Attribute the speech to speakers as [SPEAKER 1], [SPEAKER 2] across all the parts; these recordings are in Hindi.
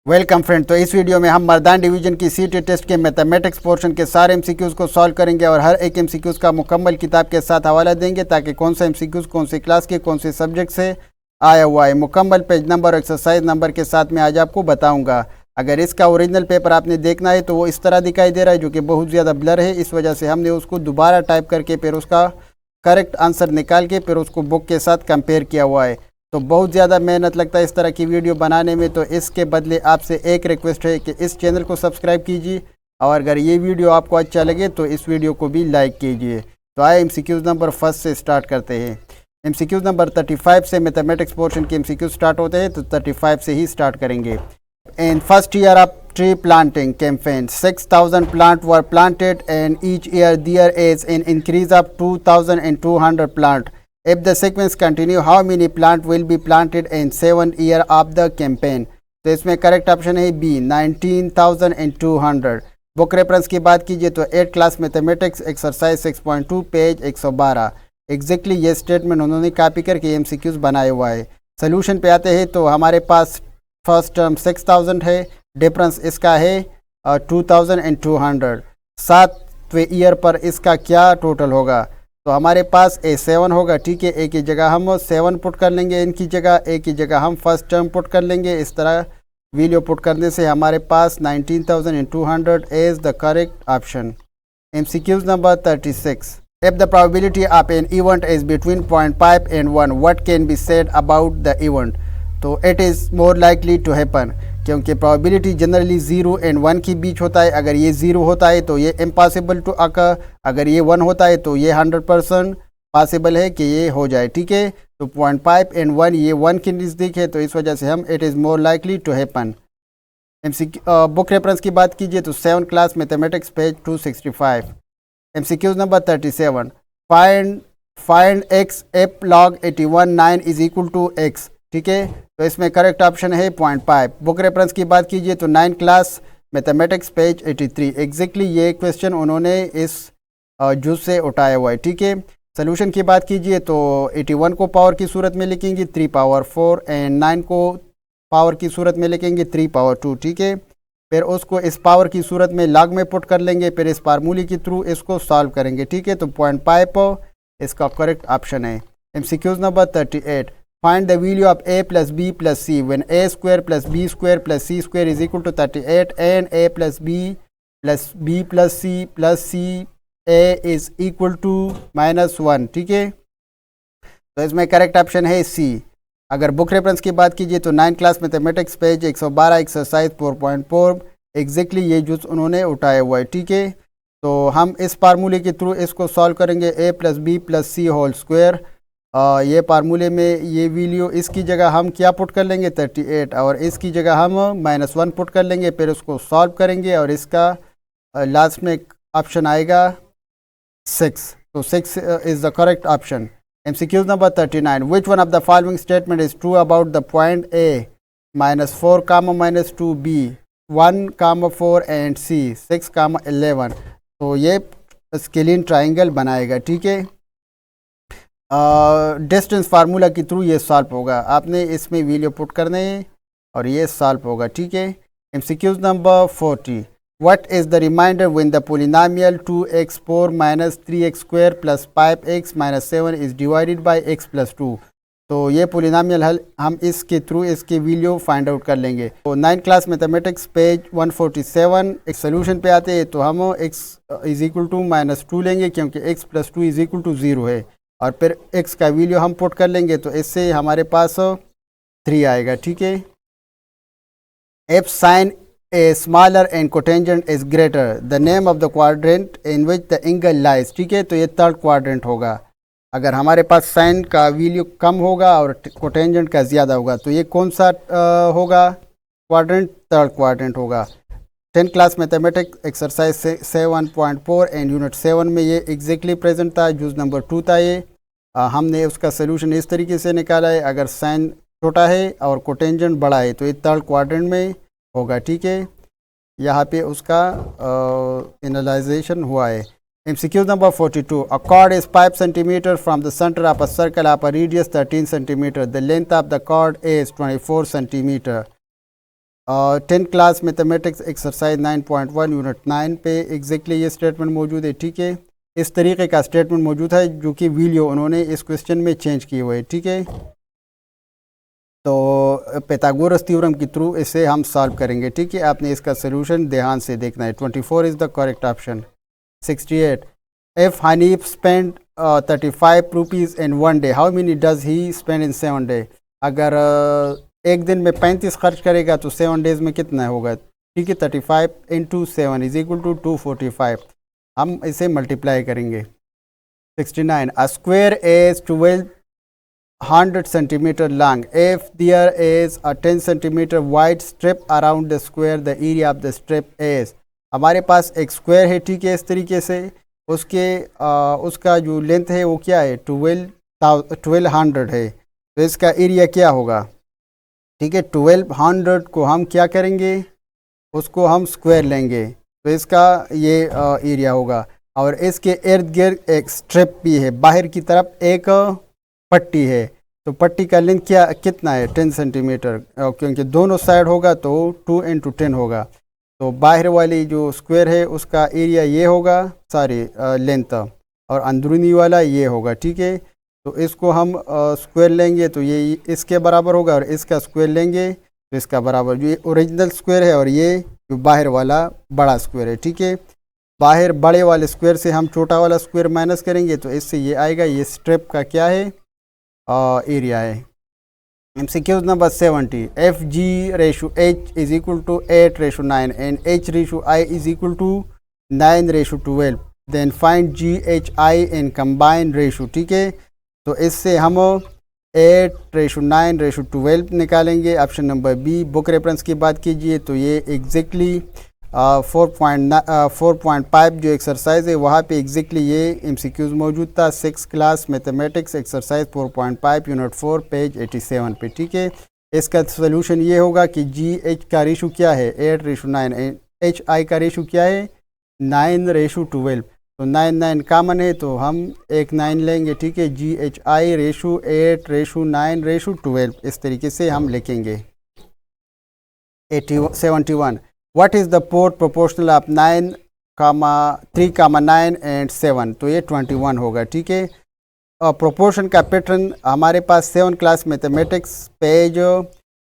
[SPEAKER 1] Welcome friend. तो इस वीडियो में हम मर्दान डिवीजन की सीटी टेस्ट के मैथमेटिक्स पोर्शन के सारे एमसीक्यूज़ को सॉल्व करेंगे और हर एक एमसीक्यूज़ का मुकम्मल किताब के साथ हवाला देंगे ताकि कौन सा एमसीक्यूज़ कौन सी क्लास के कौन से सब्जेक्ट से आया हुआ है मुकम्मल पेज नंबर और एक्सरसाइज नंबर के साथ मैं आज आपको बताऊंगा। अगर इसका ओरिजिनल पेपर आपने देखना है तो वो इस तरह दिखाई दे रहा है, जो कि बहुत ज़्यादा ब्लर है। इस वजह से हमने उसको दोबारा टाइप करके फिर उसका करेक्ट आंसर निकाल के फिर उसको बुक के साथ कंपेयर किया हुआ है। तो बहुत ज़्यादा मेहनत लगता है इस तरह की वीडियो बनाने में, तो इसके बदले आपसे एक रिक्वेस्ट है कि इस चैनल को सब्सक्राइब कीजिए और अगर ये वीडियो आपको अच्छा लगे तो इस वीडियो को भी लाइक कीजिए। तो आए एमसीक्यूज़ नंबर फर्स्ट से स्टार्ट करते हैं। एमसीक्यूज़ नंबर 35 से मैथमेटिक्स पोर्शन के एमसीक्यूज़ स्टार्ट होते हैं, तो 35 से ही स्टार्ट करेंगे। In first year of tree planting campaign 6,000 plants were planted and each year there is an increase of 2,200 plant. If the sequence continue, how many plant will be planted in 7 year of the campaign? तो इसमें करेक्ट ऑप्शन है बी 19,200। बुक रेफरेंस की बात कीजिए तो 8 class mathematics exercise 6.2 page 112। Exactly ये स्टेटमेंट उन्होंने कॉपी करके एमसीक्यूज बनाए हुआ है। सोल्यूशन पे आते हैं तो हमारे पास फर्स्ट टर्म 6,000 है, डिफरेंस इसका है 2,200। 7वें ईयर पर इसका क्या टोटल होगा? तो हमारे पास A7 होगा। ठीक है, ए की जगह हम 7 पुट कर लेंगे, इनकी जगह ए की जगह हम फर्स्ट टर्म पुट कर लेंगे। इस तरह वैल्यू पुट करने से हमारे पास 19,200 is the correct option. MCQs number 36। If the probability of an event is between 0.5 and 1, what can be said about the event? तो it is more likely to happen, क्योंकि प्रोबेबिलिटी जनरली 0 एंड 1 के बीच होता है। अगर ये 0 होता है तो ये इम्पॉसिबल टू अकर, अगर ये 1 होता है तो ये 100% पॉसिबल है कि ये हो जाए। ठीक है, तो 0.5 एंड 1 ये 1 के नज़दीक है, तो इस वजह से हम it is more likely to happen. Book reference की बात कीजिए तो 7 class mathematics page 265। MCQs number 37। Find x if log 81 9 is equal to x। ठीक है, तो इसमें करेक्ट ऑप्शन है 0.5। बुक रेफरेंस की बात कीजिए तो 9 क्लास मैथमेटिक्स पेज 83। एग्जैक्टली ये क्वेश्चन उन्होंने इस जुज से उठाया हुआ है। ठीक है, सोल्यूशन की बात कीजिए तो 81 को पावर की सूरत में लिखेंगे 3 पावर 4 एंड 9 को पावर की सूरत में लिखेंगे 3 पावर 2। ठीक है, फिर उसको इस पावर की सूरत में लॉग में पुट कर लेंगे, फिर इस फार्मूले के थ्रू इसको सॉल्व करेंगे। ठीक है, तो 0.5 इसका करेक्ट ऑप्शन है। MCQs number 38। Find the value of a plus b plus c when a square plus b square plus c square is equal to 38 and a plus b plus c a is equal to -1। ठीक है, तो इसमें करेक्ट ऑप्शन है सी। अगर बुक रेफरेंस की बात कीजिए तो 9 class mathematics page 112 exercise 4.4। Exactly ये जुज उन्होंने उठाया हुआ है। ठीक है, तो हम इस फार्मूले के थ्रू इसको सॉल्व करेंगे। a plus B plus C whole square, ये फार्मूले में ये वैल्यू इसकी जगह हम क्या पुट कर लेंगे 38 और इसकी जगह हम -1 पुट कर लेंगे, फिर उसको सॉल्व करेंगे और इसका लास्ट में ऑप्शन आएगा 6। तो 6 is the correct option. MCQs number 39। Which one of the following statement is true about the point A -4, -2, B 1, 4 and C 6, 11। तो ये स्केलिन ट्राइंगल बनाएगा। ठीक है, डिस्टेंस फार्मूला के थ्रू ये सॉल्व होगा। आपने इसमें वैल्यू पुट करने हैं और ये सॉल्व होगा। ठीक है, MCQs number 40। What is the remainder when the polynomial 2x4 3x² + 5x - 7 is divided by x + 2। तो ये पोलिनोमियल हल हम इसके थ्रू इसकी वैल्यू फाइंड आउट कर लेंगे। तो 9 क्लास मैथमेटिक्स पेज 147। एक सोल्यूशन पे आते हैं तो हम x इज़ इक्वल टू -2 लेंगे, क्योंकि x + 2 इज़ इक्वल टू 0 है, और फिर x का वैल्यू हम पुट कर लेंगे तो इससे हमारे पास 3 आएगा। ठीक है, if sin a smaller and cotangent is greater, the name of the quadrant in which the angle lies। ठीक है, तो ये थर्ड क्वाड्रेंट होगा। अगर हमारे पास साइन का वैल्यू कम होगा और कोटेंजेंट का ज़्यादा होगा तो ये कौन सा होगा क्वाड्रेंट? थर्ड क्वाड्रेंट होगा। 10 class mathematics exercise 7.4 and unit 7 में ये एग्जैक्टली प्रेजेंट था। जूज नंबर 2 था ये। हमने उसका सोल्यूशन इस तरीके से निकाला है। अगर साइन छोटा है और कोटेंजेंट बड़ा है तो ये थर्ड क्वाड्रेंट में होगा। ठीक है, यहाँ पे उसका एनालाइजेशन हुआ है। MCQ number 42. A chord is 5 cm from the center of a circle of a radius 13 cm. The length of the chord is 24 cm. 10 class mathematics exercise 9.1 unit 9 पे एग्जैक्टली ये स्टेटमेंट मौजूद है। ठीक है, इस तरीके का स्टेटमेंट मौजूद है जो कि वीडियो उन्होंने इस क्वेश्चन में चेंज किए हुए। ठीक है, तो पैथागोरस थ्योरम के थ्रू इसे हम सॉल्व करेंगे। ठीक है, आपने इसका सोल्यूशन ध्यान से देखना है। 24 is the correct option. 68, if Hanif spend 35 rupees in 1 day, how many does he spend in 7 day. अगर एक दिन में 35 खर्च करेगा तो 7 डेज में कितना होगा। ठीक है, 35 इंटू 7 इज इक्वल टू 245। हम इसे मल्टीप्लाई करेंगे। 69, a square is 1200 centimetre long, if there is a 10 centimetre wide strip around the square, the area of the strip is. हमारे पास एक स्क्वायर है। ठीक है, इस तरीके से उसका जो लेंथ है वो क्या है, 1200 है। तो इसका एरिया क्या होगा। ठीक है, 1200 को हम क्या करेंगे, उसको हम स्क्वायर लेंगे तो इसका ये एरिया होगा। और इसके इर्द गिर्द एक स्ट्रिप भी है, बाहर की तरफ एक पट्टी है। तो पट्टी का लेंथ कितना है, 10 सेंटीमीटर, क्योंकि दोनों साइड होगा तो 2 इंटू 10 होगा। तो बाहर वाली जो स्क्वायर है उसका एरिया ये होगा, सॉरी लेंथ, और अंदरूनी वाला ये होगा। ठीक है, तो इसको हम स्क्वायर लेंगे तो ये इसके बराबर होगा, और इसका स्क्वायर लेंगे तो इसका बराबर, जो ये ओरिजिनल स्क्वायर है और ये जो बाहर वाला बड़ा स्क्वायर है। ठीक है, बाहर बड़े वाले स्क्वायर से हम छोटा वाला स्क्वायर माइनस करेंगे तो इससे ये आएगा, ये स्ट्रिप का क्या है, एरिया है। MCQ number 70, F G ratio H is equal to 8:9 and H ratio I is equal to 9:12, then find GHI in combined ratio. ठीक है, तो इससे हम 8:9:12 निकालेंगे। Option number B. Book reference की बात कीजिए तो ये एग्जैक्टली 4.5 जो एक्सरसाइज है वहाँ पे एग्जैक्टली ये MCQs मौजूद था। 6 class mathematics exercise 4.5 unit 4 page 87 पे। ठीक है, इसका सोल्यूशन ये होगा कि GH का रेशो क्या है, 8:9, HI का रेशो क्या है, 9:12। तो 9 कॉमन है तो हम एक 9 लेंगे। ठीक है, GHI रेशो 8:9:12, इस तरीके से हम लिखेंगे। 71, what is the port proportional of 9, 3, 9 and 7। तो ये 21 होगा। ठीक है, प्रोपोर्शन का पैटर्न हमारे पास 7 क्लास मैथमेटिक्स पेज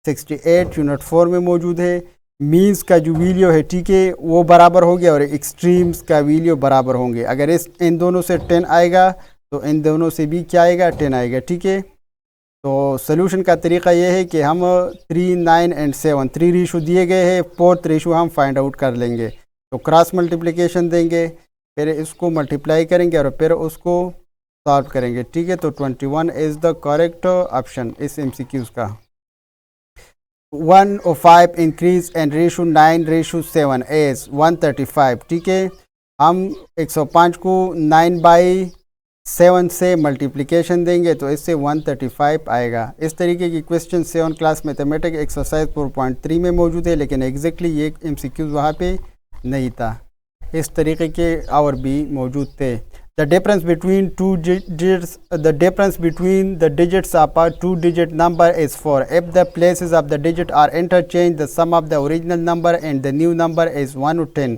[SPEAKER 1] 68 यूनिट 4 में मौजूद है। मीन्स का जो वैल्यू है, ठीक है, वो बराबर हो गया और एक्सट्रीम्स का वैल्यू बराबर होंगे। अगर इन दोनों से 10 आएगा तो इन दोनों से भी क्या आएगा, 10 आएगा। ठीक है, तो सोल्यूशन का तरीका ये है कि हम 3, 9 एंड 7 3 रेशो दिए गए हैं, 4th रेशो हम फाइंड आउट कर लेंगे। तो क्रॉस मल्टीप्लिकेशन देंगे, फिर इसको मल्टीप्लाई करेंगे और फिर उसको सॉल्व करेंगे। ठीक है, तो 21 इज़ द करेक्ट ऑप्शन इस MCQs का। 105 इंक्रीज एंड रेशो 9:7 इज 135। ठीक है, हम 105 को 9/7 से मल्टीप्लिकेशन देंगे तो इससे 135 आएगा। इस तरीके की क्वेश्चन 7 क्लास मैथमेटिक्स एक्सरसाइज 4.3 में मौजूद है, लेकिन एग्जैक्टली ये MCQs वहाँ पे नहीं था। इस तरीके के और भी मौजूद थे। The difference between the digits of a 2-digit number is 4. If the places of the digit are interchanged, the sum of the original number and the new number is 1 to 10.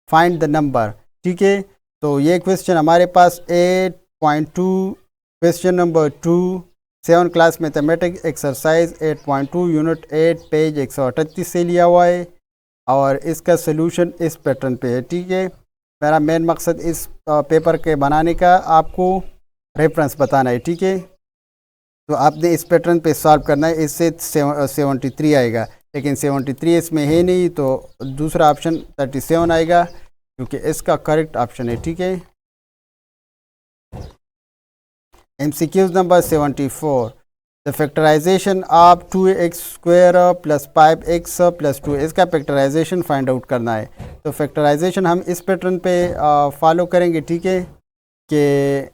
[SPEAKER 1] Find the number. ठीक है, तो ये क्वेश्चन हमारे पास 8.2 question number 2 7 class mathematics exercise 8.2 unit 8 page 138 से लिया हुआ है और इसका सोल्यूशन इस पैटर्न पे है। ठीक है, मेरा मेन मकसद इस पेपर के बनाने का आपको रेफरेंस बताना है। ठीक है, तो आपने इस पैटर्न पे सॉल्व करना है। इससे 73 आएगा, लेकिन 73 इसमें है नहीं, तो दूसरा ऑप्शन 37 आएगा क्योंकि इसका करेक्ट ऑप्शन है। ठीक है, MCQs number 74, the factorization of 2x² + 5x + 2, इसका फैक्टराइजेशन फाइंड आउट करना है। तो फैक्टराइजेशन हम इस पैटर्न पे फॉलो करेंगे। ठीक है, कि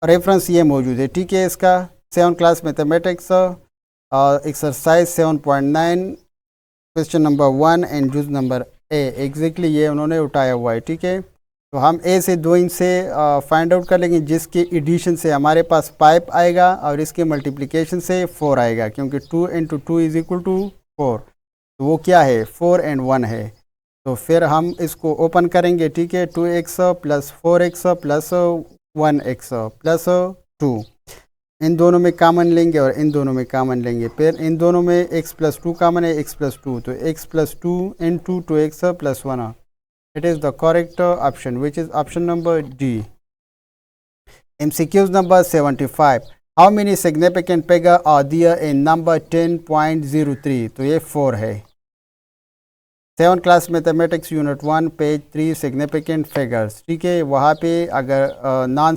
[SPEAKER 1] रेफरेंस ये मौजूद है। ठीक है, इसका 7 class mathematics exercise 7.9 question number 1 and जुज नंबर A, एग्जैक्टली ये उन्होंने उठाया हुआ है। ठीक है, तो हम A से 2 से फाइंड आउट कर लेंगे, जिसके एडिशन से हमारे पास 5 आएगा और इसके मल्टीप्लिकेशन से 4 आएगा, क्योंकि 2 × 2 = 4। तो वो क्या है 4 and 1 है। तो फिर हम इसको ओपन करेंगे, ठीक है, 2x plus 4x plus 1x plus 2, इन दोनों में कॉमन लेंगे और इन दोनों में कॉमन लेंगे। फिर इन दोनों में x प्लस 2 कॉमन है, x प्लस 2, तो x plus 2 into 2x plus 1। It is the correct option which is option number D. MCQs number 75, how many significant figure are there in number 10.03, तो ये 4 है। 7 class mathematics unit 1 page 3 significant figures, ठीक है, वहाँ पे अगर नॉन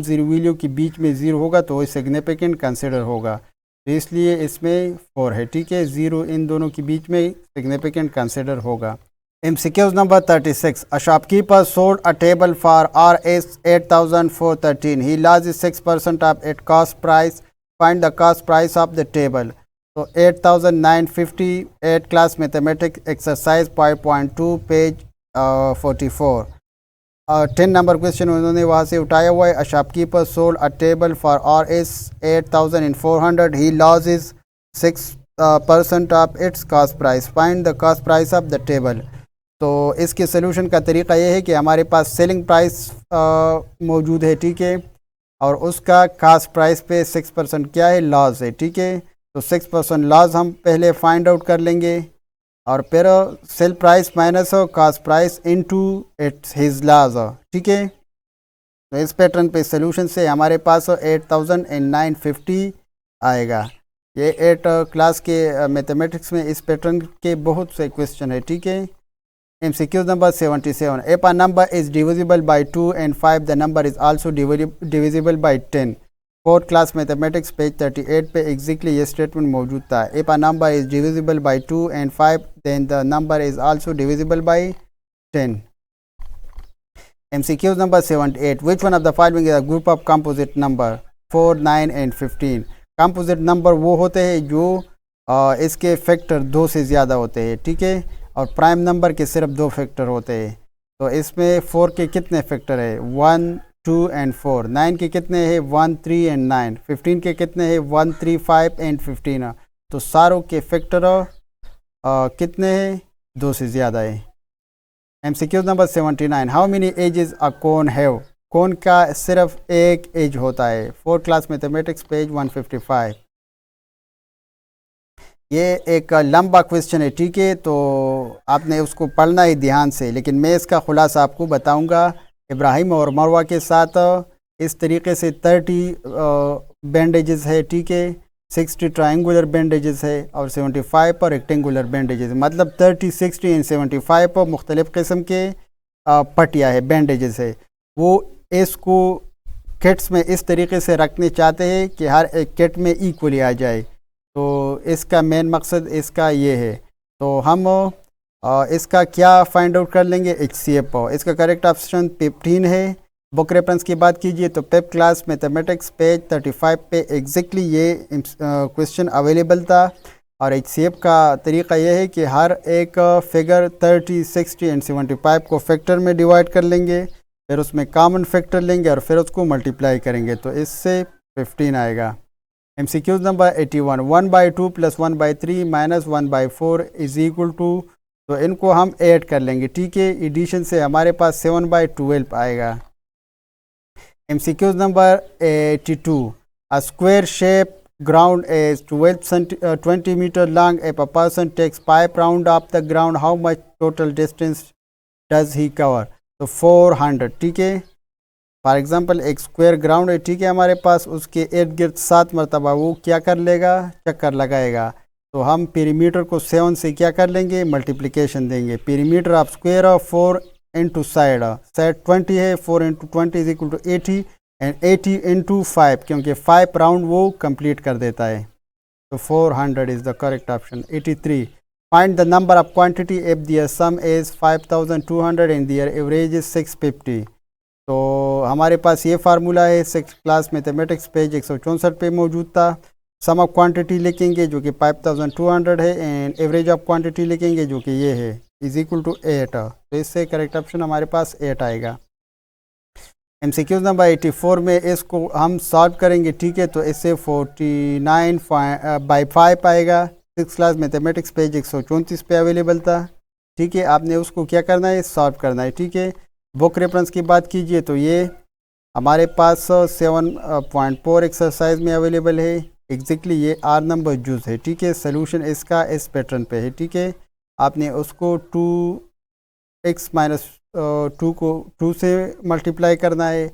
[SPEAKER 1] ज़ीरो वैल्यू के बीच में ज़ीरो होगा तो वो सिग्निफिकेंट कंसिडर होगा, तो इसलिए इसमें 4 है, ठीक है, ज़ीरो इन दोनों के बीच में सिग्निफिकेंट कंसिडर होगा। MCQs number 36, a shopkeeper sold a table for Rs 8,413. He lost 6% of its cost price. Find the cost price of the table. So 8,950, 8 class mathematics exercise 5.2 page 44. 10 number question उन्होंने वहाँ से उठाया हुआ है। A shopkeeper sold a table for Rs 8,400. He loses 6% of its cost price. Find the cost price of the table. तो इसके सोल्यूशन का तरीका ये है कि हमारे पास सेलिंग प्राइस मौजूद है, ठीक है, और उसका कास्ट प्राइस पे 6% क्या है, लॉस है, ठीक है, तो 6% लॉस हम पहले फाइंड आउट कर लेंगे और फिर sale price minus cost price into its his loss, ठीक है। तो इस पैटर्न पे सोल्यूशन से हमारे पास 8,950 आएगा। ये 8 क्लास के मैथमेटिक्स में इस पैटर्न के बहुत से क्वेश्चन है, ठीक है। MCQ number 77, if a number is divisible by 2 and 5, the number is also divisible by 10. 4th class mathematics page 38 पे exactly ये statement मौजूद था। If a number is divisible by 2 and 5, then the number is also divisible by 10. MCQ number 78, which one of the following is a group of composite number 4, 9 and 15? composite number वो होते हैं जो इसके फैक्टर 2 से ज़्यादा होते हैं, ठीक है, और प्राइम नंबर के सिर्फ 2 फैक्टर होते हैं। तो इसमें 4 के कितने फैक्टर है, 1, 2 एंड 4। 9 के कितने हैं, 1, 3 एंड 9। 15 के कितने हैं, 1, 3, 5 एंड 15। तो सारों के फैक्टर कितने हैं, 2 से ज़्यादा है। MCQ number 79, how many edges a cone have? Cone का सिर्फ एक एज होता है। 4th class mathematics page 155। ये एक लंबा क्वेश्चन है, ठीक है, तो आपने उसको पढ़ना ही ध्यान से, लेकिन मैं इसका खुलासा आपको बताऊंगा। इब्राहिम और मरवा के साथ इस तरीके से 30 बैंडेजेस है, ठीक है, 60 ट्रायंगुलर बैंडेजेस है और 75 पर रेक्टेंगुलर बैंडेजेस, मतलब 30, 60 एंड 75 पर मुख्तलिफ़ किस्म के पट्टियाँ है, बैंडेजेस है। वो इसको किट्स में इस तरीके से रखने चाहते हैं कि हर एक किट में इक्वली आ जाए, तो इसका मेन मकसद इसका ये है। तो हम इसका क्या फाइंड आउट कर लेंगे, HCF। इसका करेक्ट ऑप्शन 15 है। बुक रेफरेंस की बात कीजिए तो 5th क्लास मैथमेटिक्स पेज 35 पे एग्जैक्टली ये क्वेश्चन अवेलेबल था। और HCF का तरीका यह है कि हर एक फिगर 30, 60 एंड 75 को फैक्टर में डिवाइड कर लेंगे, फिर उसमें कॉमन फैक्टर लेंगे और फिर उसको मल्टीप्लाई करेंगे, तो इससे 15 आएगा। MCQ number 81, 1/2 plus 1/3 minus 1/4 is equal to, तो इनको हम ऐड कर लेंगे, ठीक है, एडिशन से हमारे पास 7/12 आएगा। MCQ number 82, a square shape ground is 20 meter long. If a person takes 5 round of the ground, how much total distance does he cover? तो 400, ठीक है। फॉर एग्ज़ाम्पल एक स्क्वायर ग्राउंड है, ठीक है, हमारे पास उसके इर्द गिर्द 7 मरतबा वो क्या कर लेगा, चक्कर लगाएगा। तो हम पेरीमीटर को 7 से क्या कर लेंगे, मल्टीप्लिकेशन देंगे। Perimeter of square of 4 into side 20 है, 4 into 20 is equal to 80 and 80 into 5, क्योंकि 5 राउंड वो कंप्लीट कर देता है। तो 400 is the correct option. 83, find the number of quantity if their sum is 5200 and their average is 650। तो हमारे पास ये फार्मूला है, 6th क्लास मैथमेटिक्स पेज 164 पे मौजूद था। सम ऑफ क्वांटिटी लिखेंगे जो कि 5200 है एंड एवरेज ऑफ क्वांटिटी लिखेंगे जो कि ये है, इज इक्वल टू 8। तो इससे करेक्ट ऑप्शन हमारे पास 8 आएगा। MCQ नंबर 84 में इसको हम सॉल्व करेंगे, ठीक है, तो इससे 49/5 आएगा। 6th क्लास मैथमेटिक्स पेज 134 पे अवेलेबल था। ठीक है, आपने उसको क्या करना है, सॉल्व करना है। ठीक है, बुक रेफरेंस की बात कीजिए तो ये हमारे पास 7.4 एक्सरसाइज में अवेलेबल है। एग्जैक्टली ये R नंबर जूस है। ठीक है, सोल्यूशन इसका इस पैटर्न पे है। ठीक है, आपने उसको 2x-2 को 2 से मल्टीप्लाई करना है,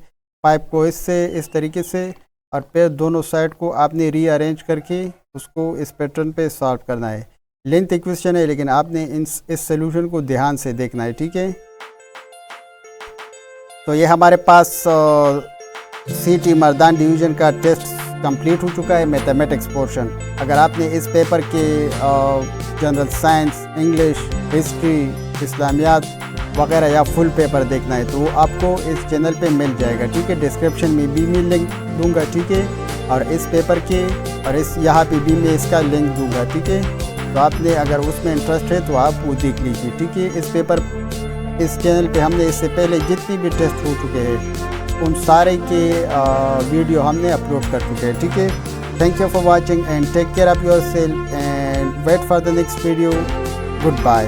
[SPEAKER 1] 5 को इससे इस तरीके से, और फिर दोनों साइड को आपने रीअरेंज करके उसको इस पैटर्न पे सॉल्व करना है। लेंथ इक्वेशन है, लेकिन आपने इस सोल्यूशन को ध्यान से देखना है। ठीक है, तो ये हमारे पास CT मर्दान डिवीज़न का टेस्ट कंप्लीट हो चुका है, मैथमेटिक्स पोर्शन। अगर आपने इस पेपर के जनरल साइंस, इंग्लिश, हिस्ट्री, इस्लामियात वगैरह या फुल पेपर देखना है तो वो आपको इस चैनल पे मिल जाएगा। ठीक है, डिस्क्रिप्शन में भी मैं लिंक दूंगा। ठीक है, और इस पेपर के और इस यहाँ पे भी मैं इसका लिंक दूंगा। ठीक है, तो आपने अगर उसमें इंटरेस्ट है तो आप वो देख लीजिए। ठीक है, इस पेपर इस चैनल पे हमने इससे पहले जितनी भी टेस्ट हो चुके हैं उन सारे के वीडियो हमने अपलोड कर चुके हैं। ठीक है, thank you for watching and take care of yourself and wait for the next video. Good bye.